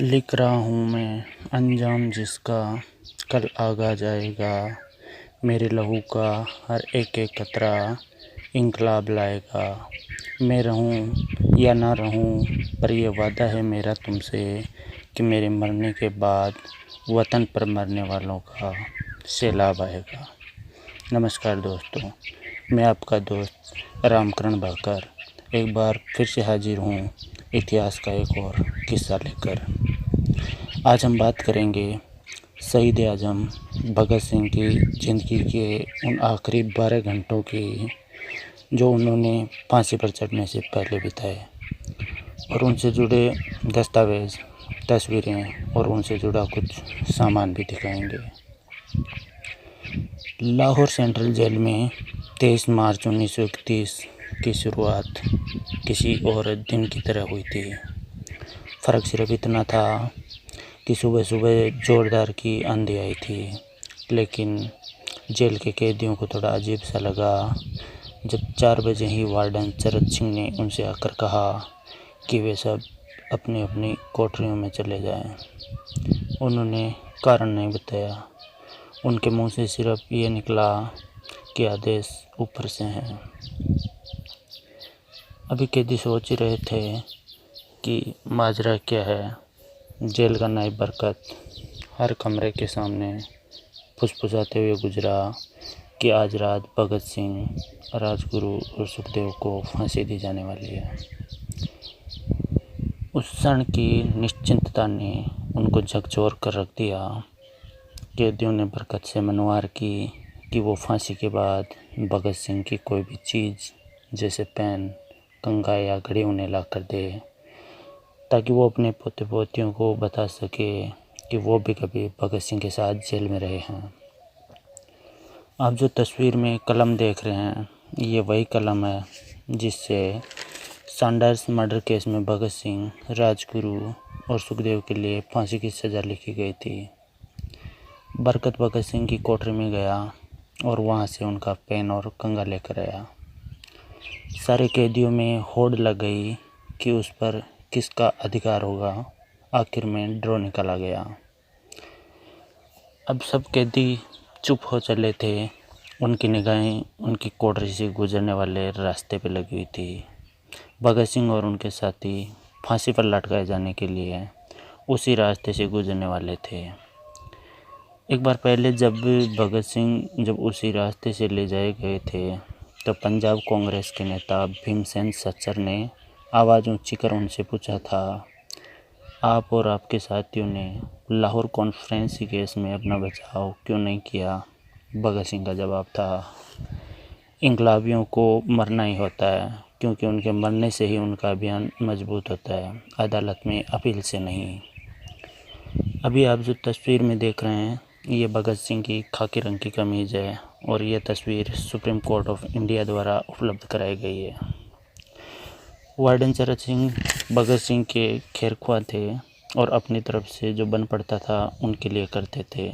लिख रहा हूँ मैं अंजाम जिसका कल आगा जाएगा। मेरे लहू का हर एक एक कतरा इंकलाब लाएगा। मैं रहूँ या ना रहूँ, पर यह वादा है मेरा तुमसे कि मेरे मरने के बाद वतन पर मरने वालों का सैलाब आएगा। नमस्कार दोस्तों, मैं आपका दोस्त रामकरण भाकर एक बार फिर से हाजिर हूँ इतिहास का एक और किस्सा लेकर। आज हम बात करेंगे शहीद आज़म भगत सिंह की ज़िंदगी के उन आखिरी 12 घंटों की, जो उन्होंने फांसी पर चढ़ने से पहले बिताए, और उनसे जुड़े दस्तावेज़, तस्वीरें और उनसे जुड़ा कुछ सामान भी दिखाएंगे। लाहौर सेंट्रल जेल में 23 मार्च 1931 की शुरुआत किसी और दिन की तरह हुई थी। फ़र्क सिर्फ इतना था कि सुबह सुबह ज़ोरदार की आंधी आई थी, लेकिन जेल के कैदियों को थोड़ा अजीब सा लगा जब 4 बजे ही वार्डन चरत सिंह ने उनसे आकर कहा कि वे सब अपनी अपनी कोठरियों में चले जाएं। उन्होंने कारण नहीं बताया। उनके मुंह से सिर्फ ये निकला कि आदेश ऊपर से हैं। अभी कैदी सोच ही रहे थे कि माजरा क्या है। जेल का नायब बरकत हर कमरे के सामने फुसफुसाते हुए गुजरा कि आज रात भगत सिंह, राजगुरु और सुखदेव को फांसी दी जाने वाली है। उस क्षण की निश्चिंतता ने उनको झकझोर कर रख दिया। कैदियों ने बरकत से मनवार की कि वो फांसी के बाद भगत सिंह की कोई भी चीज़ जैसे पेन, कंघा या घड़ी उन्हें ला कर दे, ताकि वो अपने पोते पोतियों को बता सके कि वो भी कभी भगत सिंह के साथ जेल में रहे हैं। आप जो तस्वीर में कलम देख रहे हैं, ये वही कलम है जिससे सैंडर्स मर्डर केस में भगत सिंह, राजगुरु और सुखदेव के लिए फांसी की सज़ा लिखी गई थी। बरकत भगत सिंह की कोठरी में गया और वहाँ से उनका पेन और कंघा लेकर आया। सारे कैदियों में होड़ लग गई कि उस पर किसका अधिकार होगा। आखिर में ड्रॉ निकाला गया। अब सब कैदी चुप हो चले थे। उनकी निगाहें उनकी कोठरी से गुजरने वाले रास्ते पे लगी हुई थी। भगत सिंह और उनके साथी फांसी पर लटकाए जाने के लिए उसी रास्ते से गुजरने वाले थे। एक बार पहले जब भगत सिंह उसी रास्ते से ले जाए गए थे, तो पंजाब कांग्रेस के नेता भीमसेन सच्चर ने आवाज़ ऊंची कर उनसे पूछा था, आप और आपके साथियों ने लाहौर कॉन्फ्रेंस केस में अपना बचाव क्यों नहीं किया? भगत सिंह का जवाब था, इंकलाबियों को मरना ही होता है, क्योंकि उनके मरने से ही उनका अभियान मजबूत होता है, अदालत में अपील से नहीं। अभी आप जो तस्वीर में देख रहे हैं, ये भगत सिंह की खाकी रंग की कमीज़ है और ये तस्वीर सुप्रीम कोर्ट ऑफ इंडिया द्वारा उपलब्ध कराई गई है। वार्डन चरत सिंह भगत सिंह के खैरख्वाह थे और अपनी तरफ से जो बन पड़ता था उनके लिए करते थे।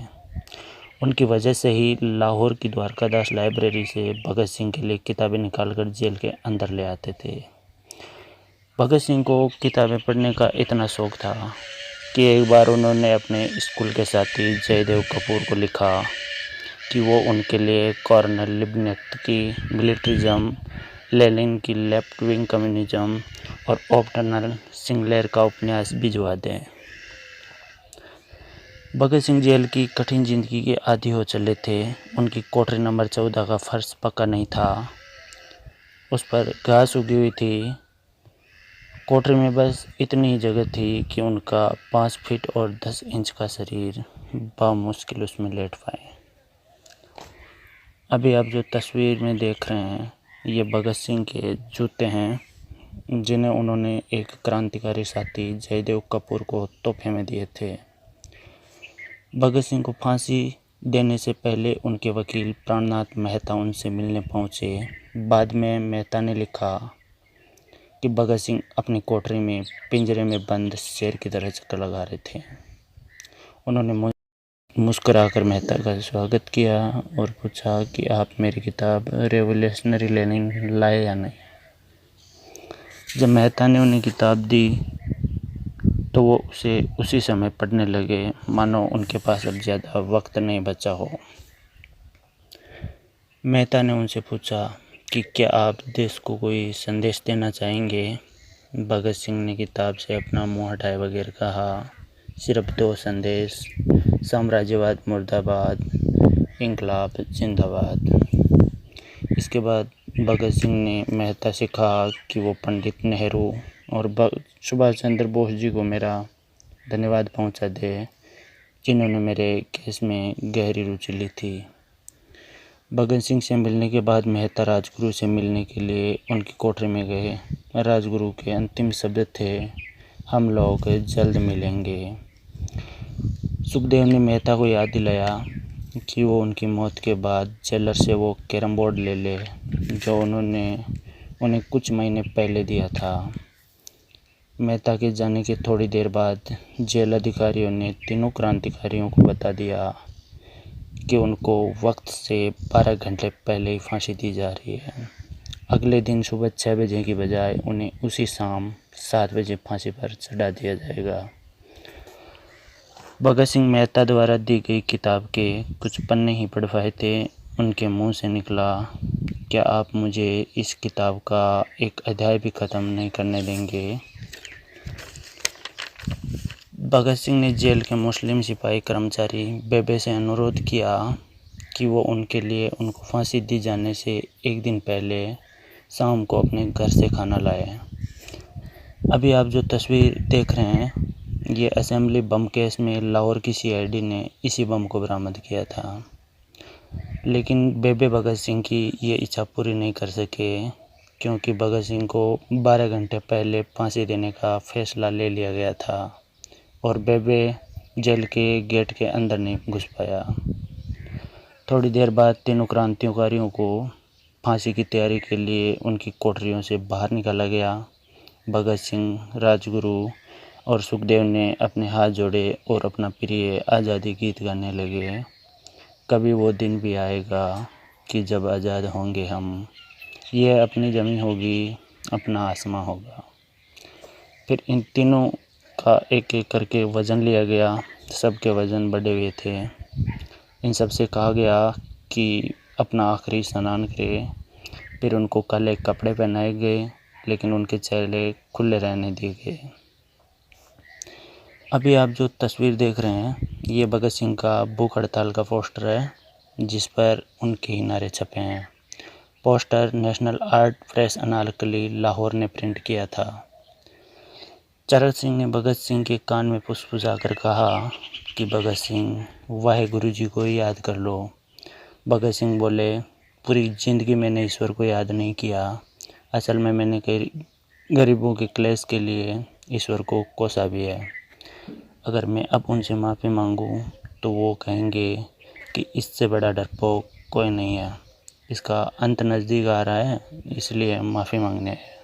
उनकी वजह से ही लाहौर की द्वारकादास लाइब्रेरी से भगत सिंह के लिए किताबें निकालकर जेल के अंदर ले आते थे। भगत सिंह को किताबें पढ़ने का इतना शौक़ था कि एक बार उन्होंने अपने स्कूल के साथी जयदेव कपूर को लिखा कि वो उनके लिए कर्नल लिब्नेट की मिलिट्रिज्म, लेनिन की लेफ्ट विंग कम्युनिज्म और ऑप्टनल सिंगलेर का उपन्यास भिजवा दें। भगत सिंह जेल की कठिन जिंदगी के आदी हो चले थे। उनकी कोठरी नंबर 14 का फर्श पक्का नहीं था, उस पर घास उगी हुई थी। कोठरी में बस इतनी ही जगह थी कि उनका 5 फीट और 10 इंच का शरीर बामुश्किल उसमें लेट पाए। अभी आप जो तस्वीर में देख रहे हैं, ये भगत सिंह के जूते हैं, जिन्हें उन्होंने एक क्रांतिकारी साथी जयदेव कपूर को तोहफे में दिए थे। भगत सिंह को फांसी देने से पहले उनके वकील प्राणनाथ मेहता उनसे मिलने पहुंचे। बाद में मेहता ने लिखा कि भगत सिंह अपनी कोठरी में पिंजरे में बंद शेर की तरह चक्कर लगा रहे थे। उन्होंने मुस्कुराकर मेहता का स्वागत किया और पूछा कि आप मेरी किताब रेवोल्यूशनरी लेनिन लाए या नहीं। जब मेहता ने उन्हें किताब दी तो वो उसे उसी समय पढ़ने लगे, मानो उनके पास अब ज़्यादा वक्त नहीं बचा हो। मेहता ने उनसे पूछा कि क्या आप देश को कोई संदेश देना चाहेंगे? भगत सिंह ने किताब से अपना मुंह हटाए बगैर कहा, सिर्फ 2 संदेश, साम्राज्यवाद मुर्दाबाद, इंकलाब जिंदाबाद। इसके बाद भगत सिंह ने मेहता से कहा कि वो पंडित नेहरू और सुभाष चंद्र बोस जी को मेरा धन्यवाद पहुंचा दे, जिन्होंने मेरे केस में गहरी रुचि ली थी। भगत सिंह से मिलने के बाद मेहता राजगुरु से मिलने के लिए उनकी कोठरी में गए। राजगुरु के अंतिम शब्द थे, हम लोग जल्द मिलेंगे। सुखदेव ने मेहता को याद दिलाया कि वो उनकी मौत के बाद जेलर से वो कैरम बोर्ड ले ले जो उन्होंने उन्हें कुछ महीने पहले दिया था। मेहता के जाने के थोड़ी देर बाद जेल अधिकारियों ने तीनों क्रांतिकारियों को बता दिया कि उनको वक्त से 12 घंटे पहले ही फांसी दी जा रही है। अगले दिन सुबह 6 बजे की बजाय उन्हें उसी शाम 7 बजे फांसी पर चढ़ा दिया जाएगा। भगत सिंह मेहता द्वारा दी गई किताब के कुछ पन्ने ही पढ़ पाए थे। उनके मुंह से निकला, क्या आप मुझे इस किताब का एक अध्याय भी ख़त्म नहीं करने देंगे? भगत सिंह ने जेल के मुस्लिम सिपाही कर्मचारी बेबे से अनुरोध किया कि वो उनके लिए उनको फांसी दी जाने से एक दिन पहले शाम को अपने घर से खाना लाए। अभी आप जो तस्वीर देख रहे हैं, ये असेंबली बम केस में लाहौर की CID ने इसी बम को बरामद किया था। लेकिन बेबे भगत सिंह की ये इच्छा पूरी नहीं कर सके, क्योंकि भगत सिंह को 12 घंटे पहले फांसी देने का फैसला ले लिया गया था और बेबे जेल के गेट के अंदर नहीं घुस पाया। थोड़ी देर बाद तीनों क्रांतिकारियों को फांसी की तैयारी के लिए उनकी कोठरियों से बाहर निकाला गया। भगत सिंह, राजगुरु और सुखदेव ने अपने हाथ जोड़े और अपना प्रिय आज़ादी गीत गाने लगे। कभी वो दिन भी आएगा कि जब आज़ाद होंगे हम, यह अपनी ज़मीं होगी, अपना आसमां होगा। फिर इन तीनों का एक एक करके वज़न लिया गया। सबके वज़न बढ़े हुए थे। इन सब से कहा गया कि अपना आखिरी स्नान करें। फिर उनको काले कपड़े पहनाए गए, लेकिन उनके चेहरे खुले रहने दिए गए। अभी आप जो तस्वीर देख रहे हैं, ये भगत सिंह का भूख हड़ताल का पोस्टर है, जिस पर उनके ही नारे छपे हैं। Poster national art press Anarkali Lahore ने प्रिंट किया था। चरण सिंह ने भगत सिंह के कान में फुसफुसाकर कहा कि भगत सिंह, वाहेगुरु जी को याद कर लो। भगत सिंह बोले, पूरी ज़िंदगी मैंने ईश्वर को याद नहीं किया। असल में मैंने कई गरीबों के क्लेश के लिए ईश्वर को कोसा भी है। अगर मैं अब उनसे माफ़ी मांगूं तो वो कहेंगे कि इससे बड़ा डरपोक कोई नहीं है। इसका अंत नज़दीक आ रहा है, इसलिए माफ़ी मांगने है।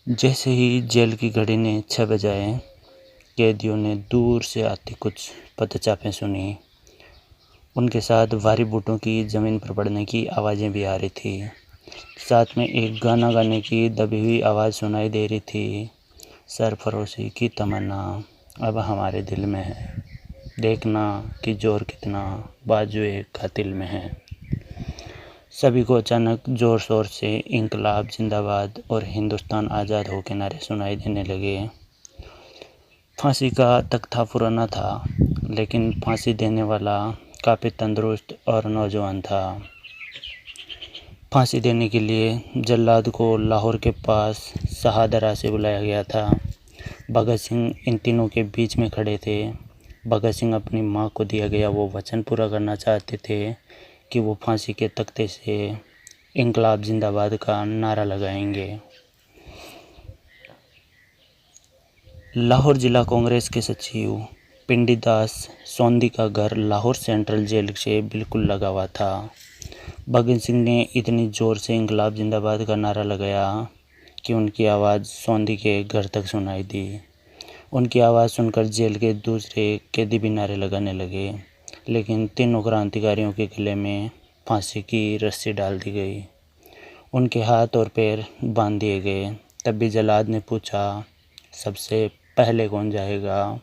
जैसे ही जेल की घड़ी ने 6 बजाए, कैदियों ने दूर से आती कुछ पदचापें सुनी। उनके साथ भारी बूटों की ज़मीन पर पड़ने की आवाज़ें भी आ रही थी। साथ में एक गाना गाने की दबी हुई आवाज़ सुनाई दे रही थी, सरफरोशी की तमन्ना अब हमारे दिल में है, देखना कि जोर कितना बाजुए कातिल में है। सभी को अचानक ज़ोर शोर से इंकलाब जिंदाबाद और हिंदुस्तान आज़ाद हो के नारे सुनाई देने लगे। फांसी का तख्ता पुराना था, लेकिन फांसी देने वाला काफ़ी तंदुरुस्त और नौजवान था। फांसी देने के लिए जल्लाद को लाहौर के पास शहादरा से बुलाया गया था। भगत सिंह इन तीनों के बीच में खड़े थे। भगत सिंह अपनी मां को दिया गया वो वचन पूरा करना चाहते थे कि वो फांसी के तख्ते से इंकलाब जिंदाबाद का नारा लगाएंगे। लाहौर जिला कांग्रेस के सचिव पिंडी दास सोंधी का घर लाहौर सेंट्रल जेल से बिल्कुल लगा हुआ था। भगत सिंह ने इतनी ज़ोर से इंकलाब जिंदाबाद का नारा लगाया कि उनकी आवाज़ सोंधी के घर तक सुनाई दी। उनकी आवाज़ सुनकर जेल के दूसरे कैदी भी नारे लगाने लगे, लेकिन तीनों क्रांतिकारियों के गले में फांसी की रस्सी डाल दी गई। उनके हाथ और पैर बांध दिए गए। तब भी जल्लाद ने पूछा, सबसे पहले कौन जाएगा।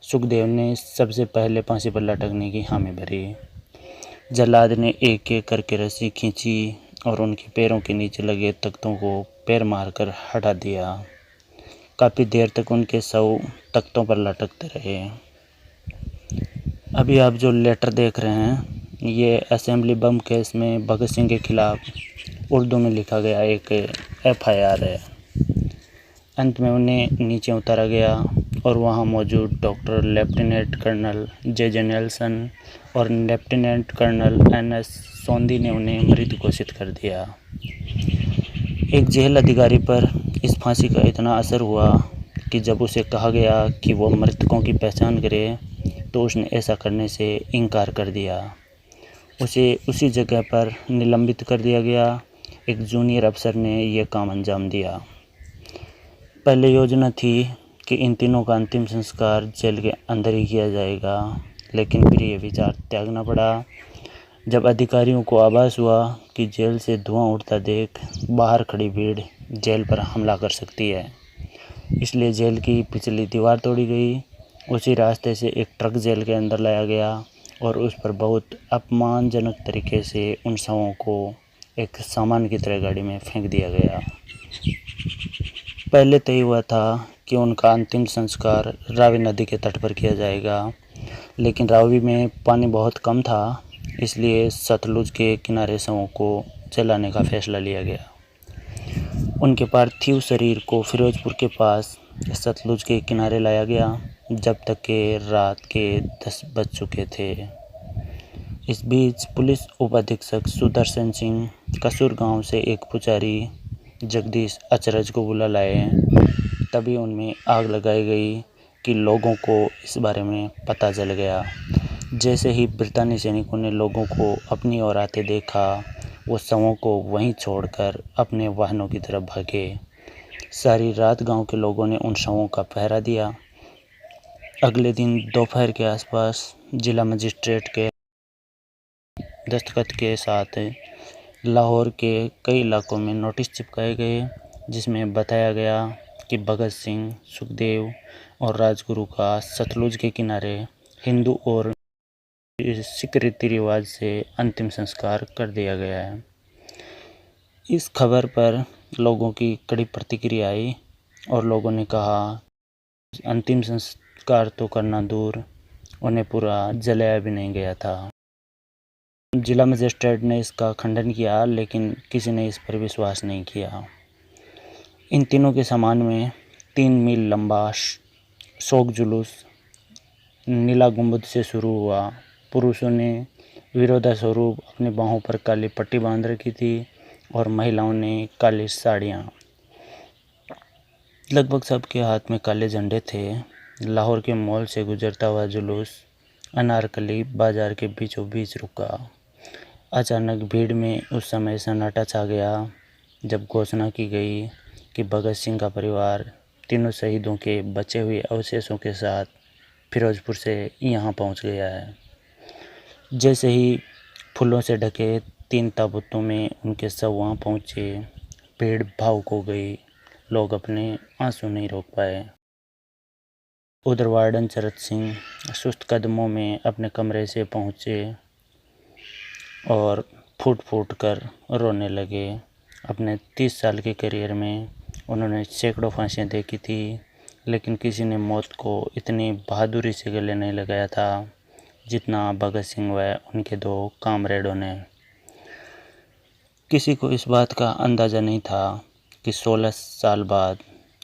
सुखदेव ने सबसे पहले फांसी पर लटकने की हामी भरी। जल्लाद ने एक एक करके रस्सी खींची और उनके पैरों के नीचे लगे तख्तों को पैर मारकर हटा दिया। काफ़ी देर तक उनके शव तख्तों पर लटकते रहे। अभी आप जो लेटर देख रहे हैं ये असेंबली बम केस में भगत सिंह के खिलाफ उर्दू में लिखा गया एक FIR है। अंत में उन्हें नीचे उतारा गया और वहां मौजूद doctor lieutenant colonel JJ Nelson और लेफ्टिनेंट कर्नल NS सोंदी ने उन्हें मृत घोषित कर दिया। एक जेल अधिकारी पर इस फांसी का इतना असर हुआ कि जब उसे कहा गया कि वो मृतकों की पहचान करे तो उसने ऐसा करने से इनकार कर दिया। उसे उसी जगह पर निलंबित कर दिया गया। एक जूनियर अफसर ने यह काम अंजाम दिया। पहले योजना थी कि इन तीनों का अंतिम संस्कार जेल के अंदर ही किया जाएगा, लेकिन फिर ये विचार त्यागना पड़ा जब अधिकारियों को आभास हुआ कि जेल से धुआं उठता देख बाहर खड़ी भीड़ जेल पर हमला कर सकती है। इसलिए जेल की पिछली दीवार तोड़ी गई। उसी रास्ते से एक ट्रक जेल के अंदर लाया गया और उस पर बहुत अपमानजनक तरीके से उन शवों को एक सामान की तरह गाड़ी में फेंक दिया गया। पहले तय हुआ था कि उनका अंतिम संस्कार रावी नदी के तट पर किया जाएगा, लेकिन रावी में पानी बहुत कम था, इसलिए सतलुज के किनारे शवों को जलाने का फैसला लिया गया। उनके पार्थिव शरीर को फिरोजपुर के पास सतलुज के किनारे लाया गया, जब तक के रात के 10 बज चुके थे। इस बीच पुलिस उप अधीक्षक सुदर्शन सिंह कसूर गांव से एक पुजारी जगदीश अचरज को बुला लाए। तभी उनमें आग लगाई गई कि लोगों को इस बारे में पता चल गया। जैसे ही ब्रितानी सैनिकों ने लोगों को अपनी ओर आते देखा, वो शवों को वहीं छोड़कर अपने वाहनों की तरफ भागे। सारी रात गांव के लोगों ने उन शवों का पहरा दिया। अगले दिन दोपहर के आसपास जिला मजिस्ट्रेट के दस्तखत के साथ लाहौर के कई इलाकों में नोटिस चिपकाए गए, जिसमें बताया गया कि भगत सिंह, सुखदेव और राजगुरु का सतलुज के किनारे हिंदू और सिख रीति रिवाज से अंतिम संस्कार कर दिया गया है। इस खबर पर लोगों की कड़ी प्रतिक्रिया आई और लोगों ने कहा अंतिम संस्कार तो करना दूर, उन्हें पूरा जलाया भी नहीं गया था। जिला मजिस्ट्रेट ने इसका खंडन किया, लेकिन किसी ने इस पर विश्वास नहीं किया। इन तीनों के सम्मान में 3 मील लंबा शोक जुलूस नीला गुंबद से शुरू हुआ। पुरुषों ने विरोधास्वरूप अपनी बाहों पर काली पट्टी बांध रखी थी और महिलाओं ने काली साड़ियाँ। लगभग सबके हाथ में काले झंडे थे। लाहौर के मॉल से गुजरता हुआ जुलूस अनारकली बाजार के बीचों बीच रुका। अचानक भीड़ में उस समय सन्नाटा छा गया जब घोषणा की गई कि भगत सिंह का परिवार तीनों शहीदों के बचे हुए अवशेषों के साथ फिरोजपुर से यहाँ पहुँच गया है। जैसे ही फूलों से ढके 3 ताबूतों में उनके शव वहाँ पहुँचे, भीड़ भावुक हो गई। लोग अपने आंसू नहीं रोक पाए। उधर वार्डन चरत सिंह सुस्त कदमों में अपने कमरे से पहुँचे और फूट फूट कर रोने लगे। अपने 30 साल के करियर में उन्होंने सैकड़ों फांसियाँ देखी थी, लेकिन किसी ने मौत को इतनी बहादुरी से गले नहीं लगाया था जितना भगत सिंह व उनके 2 कामरेडों ने। किसी को इस बात का अंदाज़ा नहीं था कि 16 साल बाद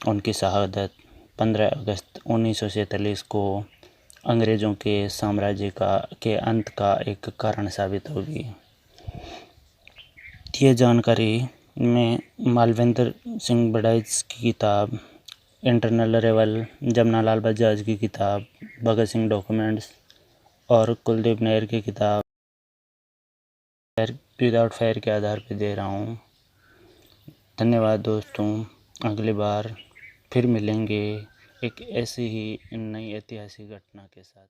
उनकी शहादत 15 अगस्त 1947 को अंग्रेज़ों के साम्राज्य के अंत का एक कारण साबित होगी। ये जानकारी मैं मालवेंद्र सिंह बड़ाइच की किताब इंटरनल अरेवल, जमनालाल बजाज की किताब भगत सिंह डॉक्यूमेंट्स और कुलदीप नैयर की किताब विदाउट फेयर के आधार पर दे रहा हूँ। धन्यवाद दोस्तों। अगली बार फिर मिलेंगे एक ऐसी ही नई ऐतिहासिक घटना के साथ।